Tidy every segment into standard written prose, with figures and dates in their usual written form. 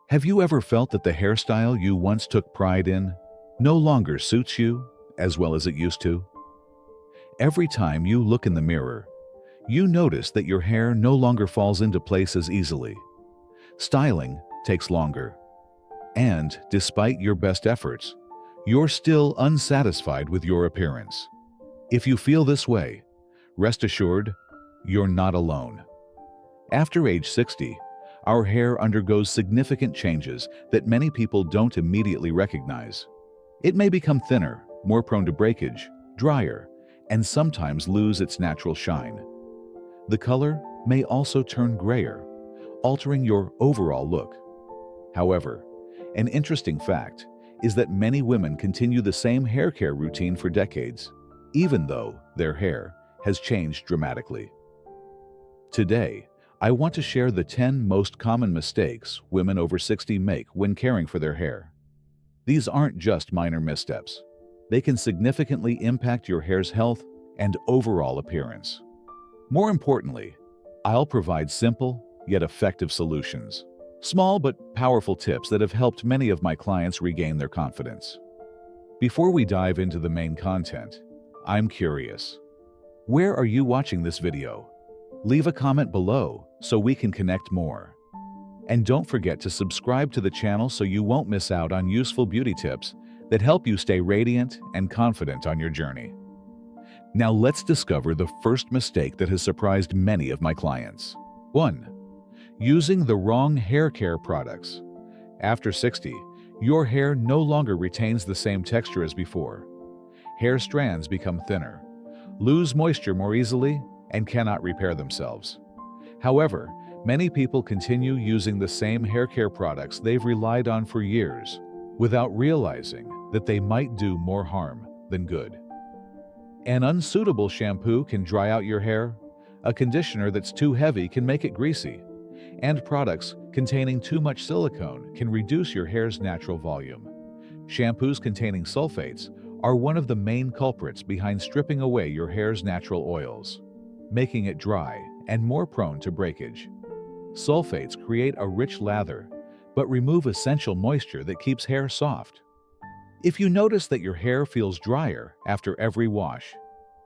Have you ever felt that the hairstyle you once took pride in no longer suits you as well as it used to? Every time you look in the mirror, you notice that your hair no longer falls into place as easily. Styling takes longer. And despite your best efforts, you're still unsatisfied with your appearance. If you feel this way, rest assured, you're not alone. After age 60, our hair undergoes significant changes that many people don't immediately recognize. It may become thinner, more prone to breakage, drier, and sometimes lose its natural shine. The color may also turn grayer, altering your overall look. However, an interesting fact is that many women continue the same hair care routine for decades, even though their hair has changed dramatically. Today, I want to share the 10 most common mistakes women over 60 make when caring for their hair. These aren't just minor missteps. They can significantly impact your hair's health and overall appearance. More importantly, I'll provide simple yet effective solutions. Small but powerful tips that have helped many of my clients regain their confidence. Before we dive into the main content, I'm curious. Where are you watching this video? Leave a comment below so we can connect more. And don't forget to subscribe to the channel so you won't miss out on useful beauty tips that help you stay radiant and confident on your journey. Now let's discover the first mistake that has surprised many of my clients. 1. Using the wrong hair care products. After 60, your hair no longer retains the same texture as before. Hair strands become thinner, lose moisture more easily, and cannot repair themselves. However, many people continue using the same hair care products they've relied on for years without realizing that they might do more harm than good. An unsuitable shampoo can dry out your hair, a conditioner that's too heavy can make it greasy, and products containing too much silicone can reduce your hair's natural volume. Shampoos containing sulfates are one of the main culprits behind stripping away your hair's natural oils, making it dry and more prone to breakage. Sulfates create a rich lather, but remove essential moisture that keeps hair soft. If you notice that your hair feels drier after every wash,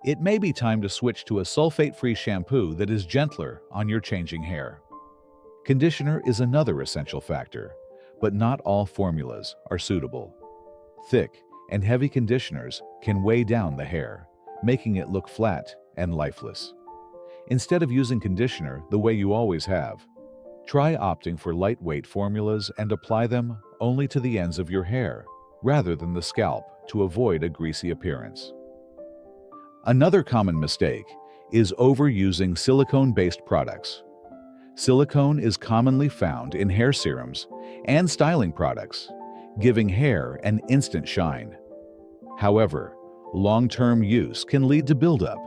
it may be time to switch to a sulfate-free shampoo that is gentler on your changing hair. Conditioner is another essential factor, but not all formulas are suitable. Thick and heavy conditioners can weigh down the hair, making it look flat and lifeless. Instead of using conditioner the way you always have, try opting for lightweight formulas and apply them only to the ends of your hair, rather than the scalp, to avoid a greasy appearance. Another common mistake is overusing silicone-based products. Silicone is commonly found in hair serums and styling products, giving hair an instant shine. However, long-term use can lead to buildup,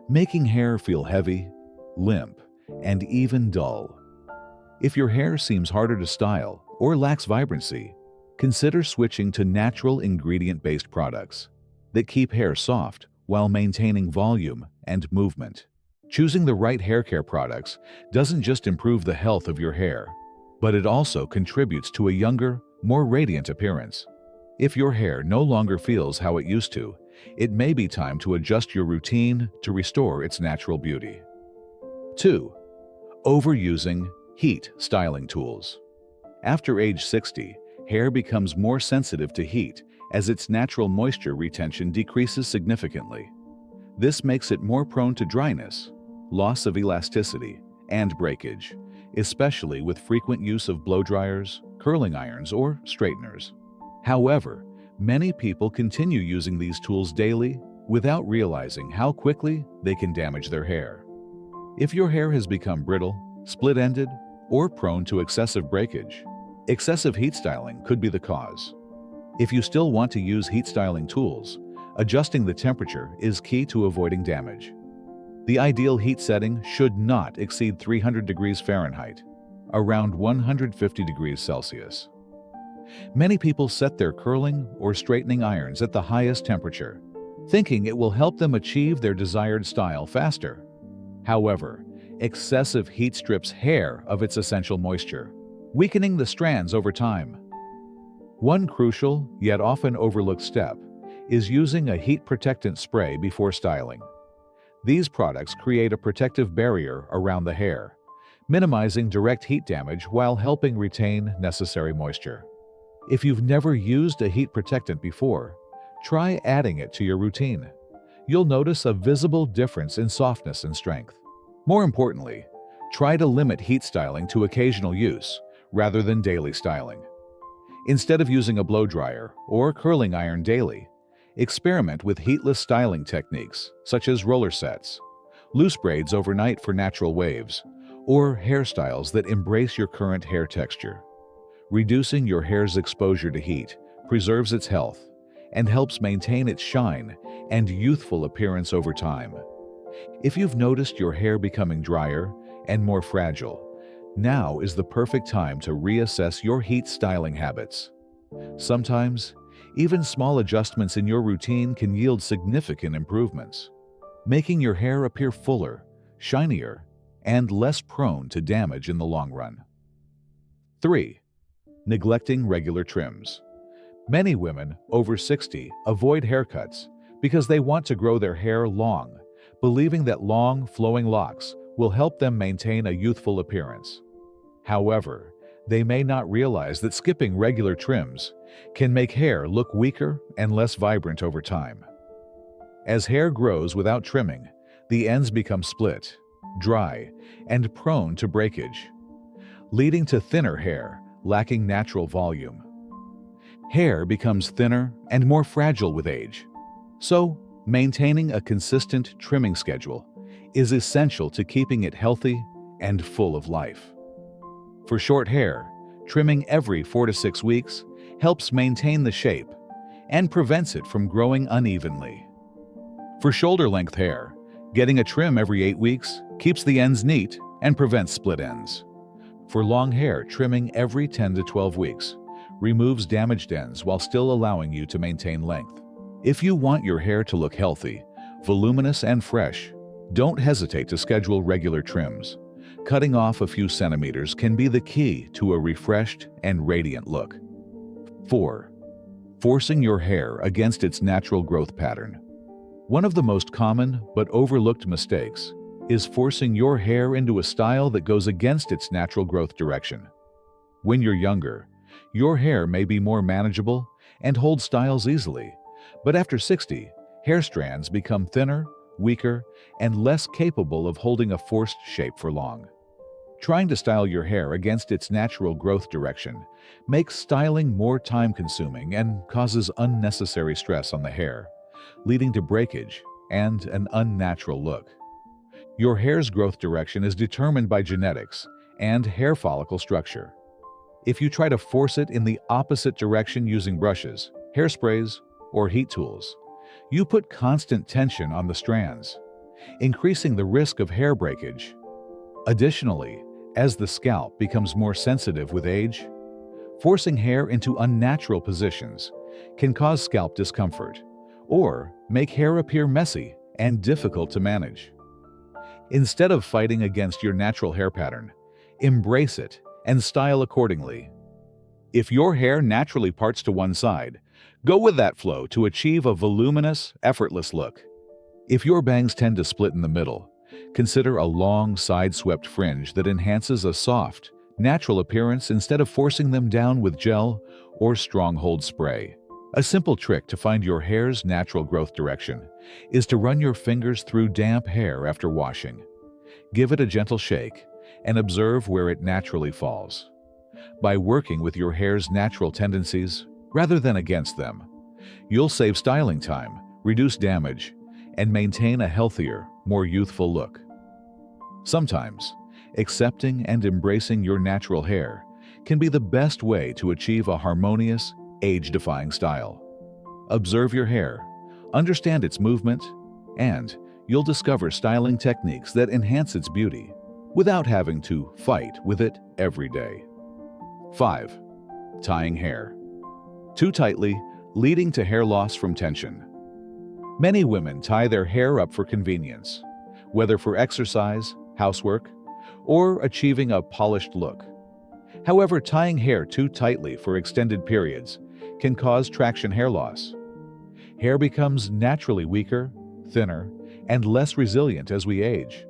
making hair feel heavy, limp, and even dull. If your hair seems harder to style or lacks vibrancy, consider switching to natural ingredient-based products that keep hair soft while maintaining volume and movement. Choosing the right hair care products doesn't just improve the health of your hair, but it also contributes to a younger, more radiant appearance. If your hair no longer feels how it used to, it may be time to adjust your routine to restore its natural beauty. 2. Overusing heat styling tools. After age 60, hair becomes more sensitive to heat as its natural moisture retention decreases significantly. This makes it more prone to dryness, loss of elasticity, and breakage, especially with frequent use of blow dryers, curling irons, or straighteners. However, many people continue using these tools daily without realizing how quickly they can damage their hair. If your hair has become brittle, split-ended, or prone to excessive breakage, excessive heat styling could be the cause. If you still want to use heat styling tools, adjusting the temperature is key to avoiding damage. The ideal heat setting should not exceed 300 degrees Fahrenheit, around 150 degrees Celsius. Many people set their curling or straightening irons at the highest temperature, thinking it will help them achieve their desired style faster. However, excessive heat strips hair of its essential moisture, weakening the strands over time. One crucial, yet often overlooked step is using a heat protectant spray before styling. These products create a protective barrier around the hair, minimizing direct heat damage while helping retain necessary moisture. If you've never used a heat protectant before, try adding it to your routine. You'll notice a visible difference in softness and strength. More importantly, try to limit heat styling to occasional use rather than daily styling. Instead of using a blow dryer or curling iron daily, experiment with heatless styling techniques such as roller sets, loose braids overnight for natural waves, or hairstyles that embrace your current hair texture. Reducing your hair's exposure to heat preserves its health and helps maintain its shine and youthful appearance over time. If you've noticed your hair becoming drier and more fragile, now is the perfect time to reassess your heat styling habits. Sometimes, even small adjustments in your routine can yield significant improvements, making your hair appear fuller, shinier, and less prone to damage in the long run. 3. Neglecting regular trims. Many women over 60 avoid haircuts because they want to grow their hair long, believing that long, flowing locks will help them maintain a youthful appearance. However, they may not realize that skipping regular trims can make hair look weaker and less vibrant over time. As hair grows without trimming, the ends become split, dry, and prone to breakage, leading to thinner hair lacking natural volume. Hair becomes thinner and more fragile with age, so maintaining a consistent trimming schedule is essential to keeping it healthy and full of life. For short hair, trimming every 4 to 6 weeks helps maintain the shape and prevents it from growing unevenly. For shoulder-length hair, getting a trim every 8 weeks keeps the ends neat and prevents split ends. For long hair, trimming every 10 to 12 weeks removes damaged ends while still allowing you to maintain length. If you want your hair to look healthy, voluminous, and fresh, don't hesitate to schedule regular trims. Cutting off a few centimeters can be the key to a refreshed and radiant look. 4. Forcing your hair against its natural growth pattern. One of the most common but overlooked mistakes is forcing your hair into a style that goes against its natural growth direction. When you're younger, your hair may be more manageable and hold styles easily, but after 60, hair strands become thinner, weaker, and less capable of holding a forced shape for long. Trying to style your hair against its natural growth direction makes styling more time-consuming and causes unnecessary stress on the hair, leading to breakage and an unnatural look. Your hair's growth direction is determined by genetics and hair follicle structure. If you try to force it in the opposite direction using brushes, hairsprays, or heat tools, you put constant tension on the strands, increasing the risk of hair breakage. Additionally, as the scalp becomes more sensitive with age, forcing hair into unnatural positions can cause scalp discomfort or make hair appear messy and difficult to manage. Instead of fighting against your natural hair pattern, embrace it and style accordingly. If your hair naturally parts to one side, go with that flow to achieve a voluminous, effortless look. If your bangs tend to split in the middle, consider a long, side-swept fringe that enhances a soft, natural appearance instead of forcing them down with gel or strong-hold spray. A simple trick to find your hair's natural growth direction is to run your fingers through damp hair after washing. Give it a gentle shake and observe where it naturally falls. By working with your hair's natural tendencies rather than against them, you'll save styling time, reduce damage, and maintain a healthier, more youthful look. Sometimes, accepting and embracing your natural hair can be the best way to achieve a harmonious, age-defying style. Observe your hair, understand its movement, and you'll discover styling techniques that enhance its beauty without having to fight with it every day. 5. Tying hair. Too tightly, leading to hair loss from tension. Many women tie their hair up for convenience, whether for exercise, housework, or achieving a polished look. However, tying hair too tightly for extended periods can cause traction hair loss. Hair becomes naturally weaker, thinner, and less resilient as we age.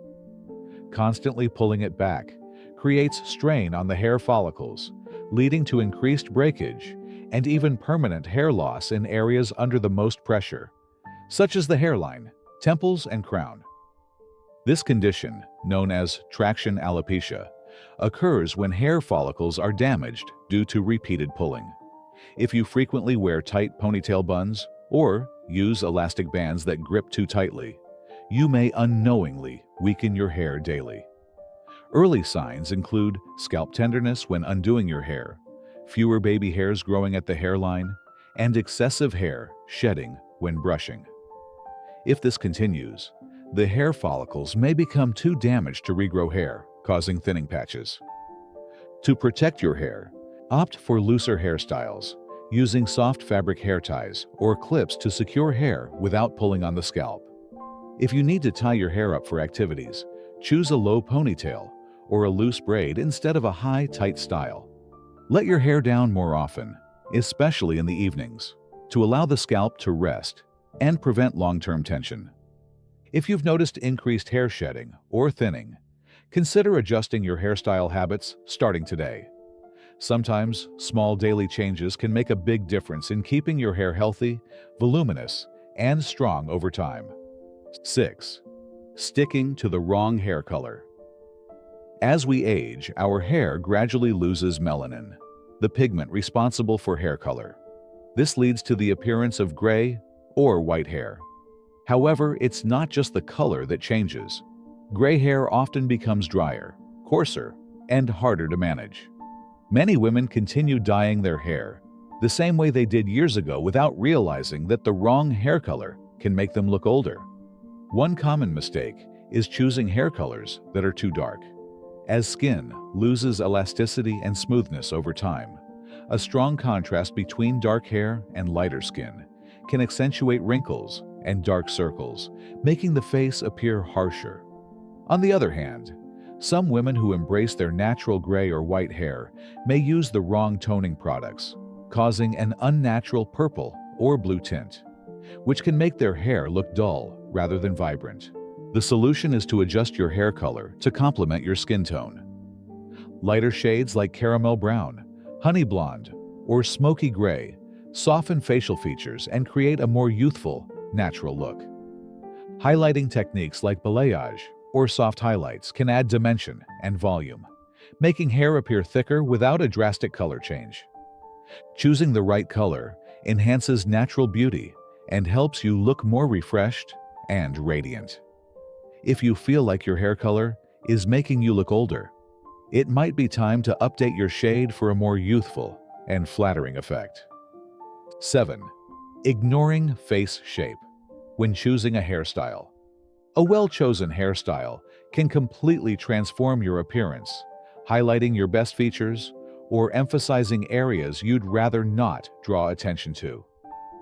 Constantly pulling it back creates strain on the hair follicles, leading to increased breakage and even permanent hair loss in areas under the most pressure, such as the hairline, temples, and crown. This condition, known as traction alopecia, occurs when hair follicles are damaged due to repeated pulling. If you frequently wear tight ponytail buns or use elastic bands that grip too tightly, you may unknowingly weaken your hair daily. Early signs include scalp tenderness when undoing your hair, fewer baby hairs growing at the hairline, and excessive hair shedding when brushing. If this continues, the hair follicles may become too damaged to regrow hair, causing thinning patches. To protect your hair, opt for looser hairstyles, using soft fabric hair ties or clips to secure hair without pulling on the scalp. If you need to tie your hair up for activities, choose a low ponytail or a loose braid instead of a high, tight style. Let your hair down more often, especially in the evenings, to allow the scalp to rest and prevent long-term tension. If you've noticed increased hair shedding or thinning, consider adjusting your hairstyle habits starting today. Sometimes, small daily changes can make a big difference in keeping your hair healthy, voluminous, and strong over time. 6. Sticking to the wrong hair color. As we age, our hair gradually loses melanin, the pigment responsible for hair color. This leads to the appearance of gray or white hair. However, it's not just the color that changes. Gray hair often becomes drier, coarser, and harder to manage. Many women continue dyeing their hair the same way they did years ago without realizing that the wrong hair color can make them look older. One common mistake is choosing hair colors that are too dark. As skin loses elasticity and smoothness over time, a strong contrast between dark hair and lighter skin can accentuate wrinkles and dark circles, making the face appear harsher. On the other hand, some women who embrace their natural gray or white hair may use the wrong toning products, causing an unnatural purple or blue tint, which can make their hair look dull rather than vibrant. The solution is to adjust your hair color to complement your skin tone. Lighter shades like caramel brown, honey blonde, or smoky gray soften facial features and create a more youthful, natural look. Highlighting techniques like balayage or soft highlights can add dimension and volume, making hair appear thicker without a drastic color change. Choosing the right color enhances natural beauty and helps you look more refreshed and radiant. If you feel like your hair color is making you look older, it might be time to update your shade for a more youthful and flattering effect. 7. Ignoring face shape when choosing a hairstyle. A well-chosen hairstyle can completely transform your appearance, highlighting your best features or emphasizing areas you'd rather not draw attention to.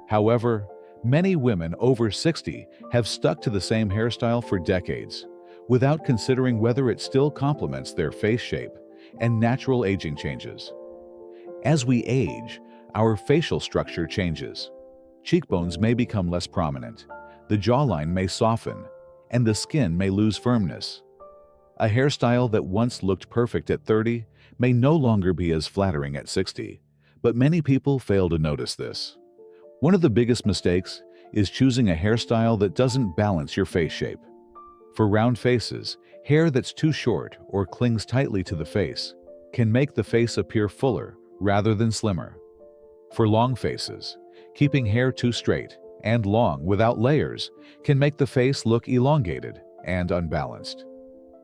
However, many women over 60 have stuck to the same hairstyle for decades, without considering whether it still complements their face shape and natural aging changes. As we age, our facial structure changes. Cheekbones may become less prominent, the jawline may soften, and the skin may lose firmness. A hairstyle that once looked perfect at 30 may no longer be as flattering at 60, but many people fail to notice this. One of the biggest mistakes is choosing a hairstyle that doesn't balance your face shape. For round faces, hair that's too short or clings tightly to the face can make the face appear fuller rather than slimmer. For long faces, keeping hair too straight and long without layers can make the face look elongated and unbalanced.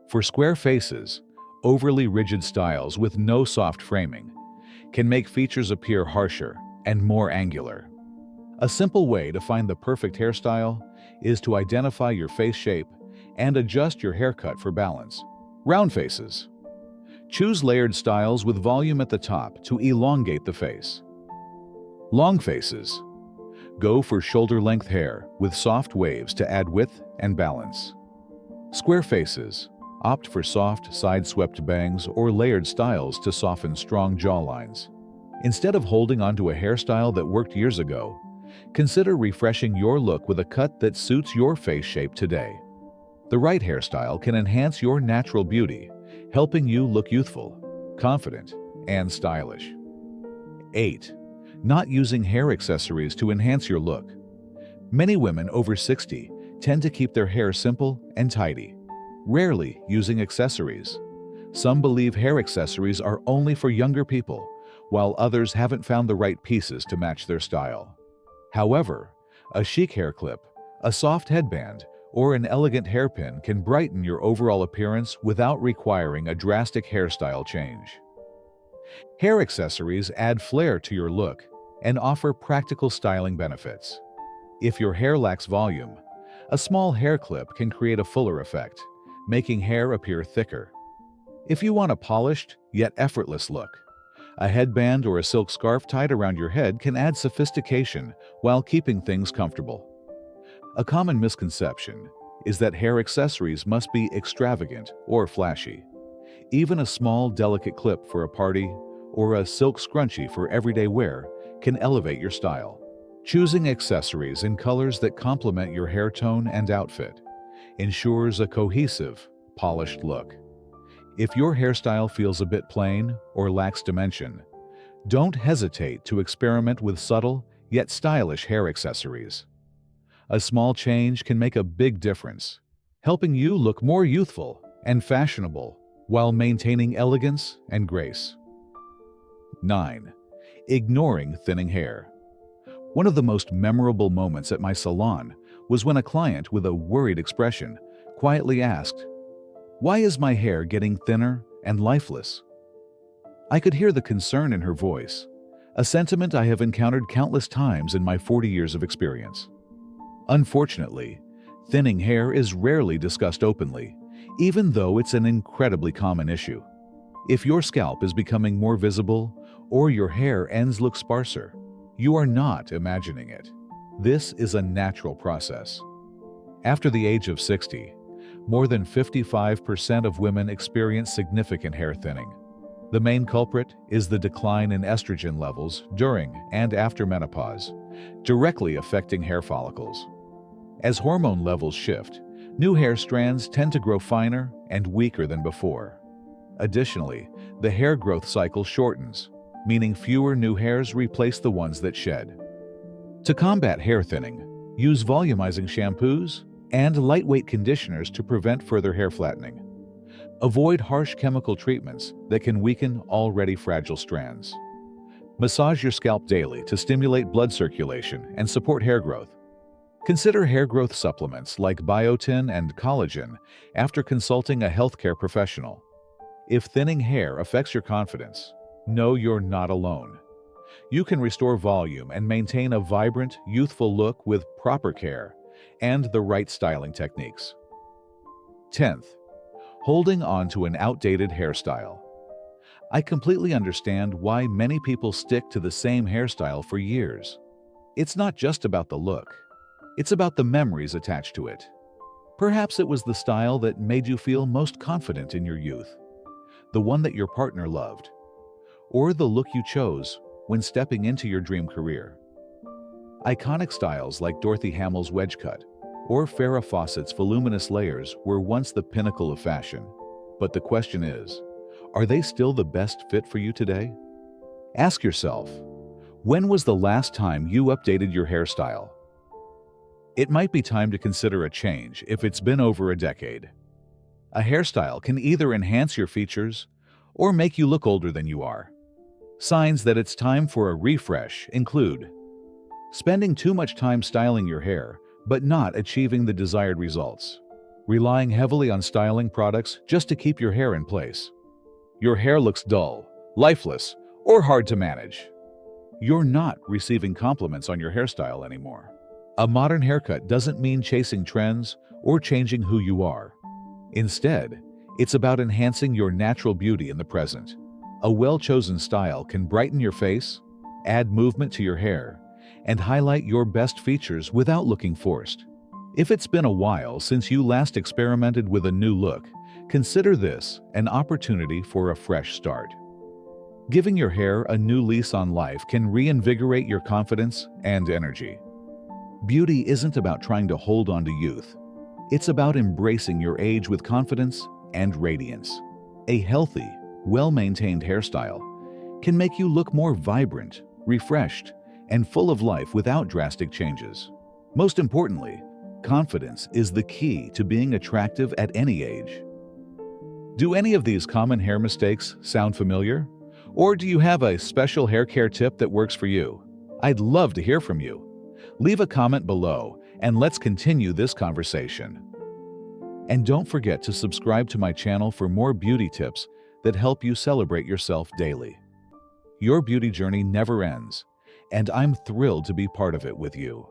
For square faces, overly rigid styles with no soft framing can make features appear harsher and more angular. A simple way to find the perfect hairstyle is to identify your face shape and adjust your haircut for balance. Round faces. Choose layered styles with volume at the top to elongate the face. Long faces. Go for shoulder-length hair with soft waves to add width and balance. Square faces. Opt for soft, side-swept bangs or layered styles to soften strong jawlines. Instead of holding onto a hairstyle that worked years ago, consider refreshing your look with a cut that suits your face shape today. The right hairstyle can enhance your natural beauty, helping you look youthful, confident, and stylish. 8. Not using hair accessories to enhance your look. Many women over 60 tend to keep their hair simple and tidy, rarely using accessories. Some believe hair accessories are only for younger people, while others haven't found the right pieces to match their style. However, a chic hair clip, a soft headband, or an elegant hairpin can brighten your overall appearance without requiring a drastic hairstyle change. Hair accessories add flair to your look and offer practical styling benefits. If your hair lacks volume, a small hair clip can create a fuller effect, making hair appear thicker. If you want a polished yet effortless look, a headband or a silk scarf tied around your head can add sophistication while keeping things comfortable. A common misconception is that hair accessories must be extravagant or flashy. Even a small, delicate clip for a party or a silk scrunchie for everyday wear can elevate your style. Choosing accessories in colors that complement your hair tone and outfit ensures a cohesive, polished look. If your hairstyle feels a bit plain or lacks dimension, don't hesitate to experiment with subtle yet stylish hair accessories. A small change can make a big difference, helping you look more youthful and fashionable while maintaining elegance and grace. 9. Ignoring thinning hair. One of the most memorable moments at my salon was when a client with a worried expression quietly asked, "Why is my hair getting thinner and lifeless?" I could hear the concern in her voice, a sentiment I have encountered countless times in my 40 years of experience. Unfortunately, thinning hair is rarely discussed openly, even though it's an incredibly common issue. If your scalp is becoming more visible or your hair ends look sparser, you are not imagining it. This is a natural process. After the age of 60, more than 55% of women experience significant hair thinning. The main culprit is the decline in estrogen levels during and after menopause, directly affecting hair follicles. As hormone levels shift, new hair strands tend to grow finer and weaker than before. Additionally, the hair growth cycle shortens, meaning fewer new hairs replace the ones that shed. To combat hair thinning, use volumizing shampoos and lightweight conditioners to prevent further hair flattening. Avoid harsh chemical treatments that can weaken already fragile strands. Massage your scalp daily to stimulate blood circulation and support hair growth. Consider hair growth supplements like biotin and collagen after consulting a healthcare professional. If thinning hair affects your confidence, know you're not alone. You can restore volume and maintain a vibrant, youthful look with proper care and the right styling techniques. 10th, holding on to an outdated hairstyle. I completely understand why many people stick to the same hairstyle for years. It's not just about the look. It's about the memories attached to it. Perhaps it was the style that made you feel most confident in your youth, the one that your partner loved, or the look you chose when stepping into your dream career. Iconic styles like Dorothy Hamill's wedge cut or Farrah Fawcett's voluminous layers were once the pinnacle of fashion. But the question is, are they still the best fit for you today? Ask yourself, when was the last time you updated your hairstyle? It might be time to consider a change if it's been over a decade. A hairstyle can either enhance your features or make you look older than you are. Signs that it's time for a refresh include spending too much time styling your hair but not achieving the desired results, relying heavily on styling products just to keep your hair in place. Your hair looks dull, lifeless, or hard to manage. You're not receiving compliments on your hairstyle anymore. A modern haircut doesn't mean chasing trends or changing who you are. Instead, it's about enhancing your natural beauty in the present. A well-chosen style can brighten your face, add movement to your hair, and highlight your best features without looking forced. If it's been a while since you last experimented with a new look, Consider this an opportunity for a fresh start. Giving your hair a new lease on life can reinvigorate your confidence and energy. Beauty isn't about trying to hold on to youth. It's about embracing your age with confidence and radiance. A healthy, well-maintained hairstyle can make you look more vibrant, refreshed, and full of life without drastic changes. Most importantly, confidence is the key to being attractive at any age. Do any of these common hair mistakes sound familiar? Or do you have a special hair care tip that works for you? I'd love to hear from you. Leave a comment below and let's continue this conversation. And don't forget to subscribe to my channel for more beauty tips that help you celebrate yourself daily. Your beauty journey never ends, and I'm thrilled to be part of it with you.